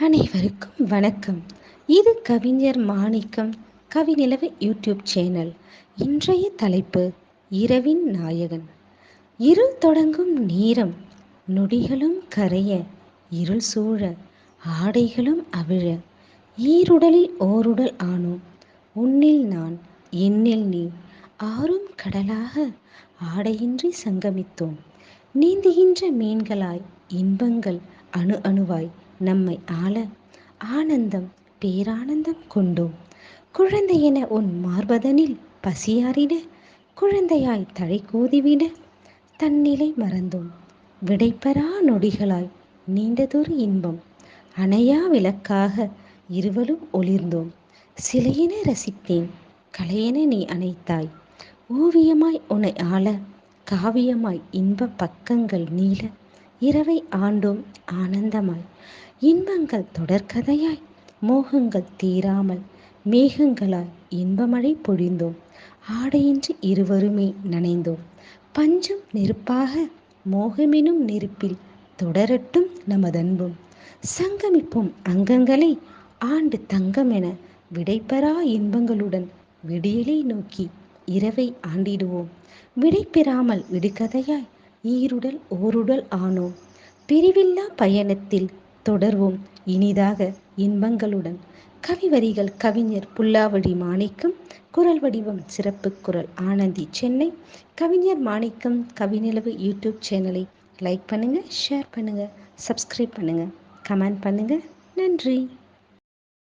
அனைவருக்கும் வணக்கம். இது கவிஞர் மாணிக்கம் கவிநிலவு யூடியூப் சேனல். இன்றைய தலைப்பு இரவின் நாயகன். இருள் தொடங்கும் நேரம், நொடிகளும் கரைய, இருள் சூழ, ஆடைகளும் அவிழ, ஈருடலில் ஓருடல் ஆனோம். உன்னில் நான், என்னில் நீ, ஆறும் கடலாக ஆடையின்றி சங்கமித்தோம். நீந்துகின்ற மீன்களாய் இன்பங்கள் அணு அணுவாய் நம்மை ஆள, ஆனந்தம் பேரானந்தம் கொண்டோம். குழந்தையென உன் மார்பதனில் பசியாறிட, குழந்தையாய் தழை கூதிவிட தன்னிலை மறந்தோம். விடைபெறா நொடிகளாய் நீண்டதொரு இன்பம், அணையா விளக்காக இருவரும் ஒளிர்ந்தோம். சிலையென ரசித்தேன், கலையென நீ அணைத்தாய். ஓவியமாய் உன்னை ஆள, காவியமாய் இன்ப பக்கங்கள் நீள, இரவை ஆண்டோம் ஆனந்தமாய். இன்பங்கள் தொடர்கதையாய், மோகங்கள் தீராமல் மேகங்களாய் இன்பமழை பொழிந்தோம். ஆடையின்றி இருவருமே நனைந்தோம். பஞ்சும் நெருப்பாக மோகமெனும் நெருப்பில் தொடரட்டும் நமதன்பும். சங்கமிப்போம் அங்கங்களை ஆண்டு தங்கமென, விடைபெறா இன்பங்களுடன் விடியலை நோக்கி இரவை ஆண்டிடுவோம். விடைபெறாமல் விடுகதையாய் ஈருடல் ஓருடல் ஆனோம். பிரிவில்லா பயணத்தில் தொடர்வோம் இனிதாக இன்பங்களுடன். கவிவரிகள் கவிஞர் புல்லாவடி மாணிக்கம். குரல் வடிவம் சிறப்பு குரல் ஆனந்தி, சென்னை. கவிஞர் மாணிக்கம் கவிநிலவு யூடியூப் சேனலை லைக் பண்ணுங்கள், ஷேர் பண்ணுங்கள், சப்ஸ்கிரைப் பண்ணுங்கள், கமெண்ட் பண்ணுங்கள். நன்றி.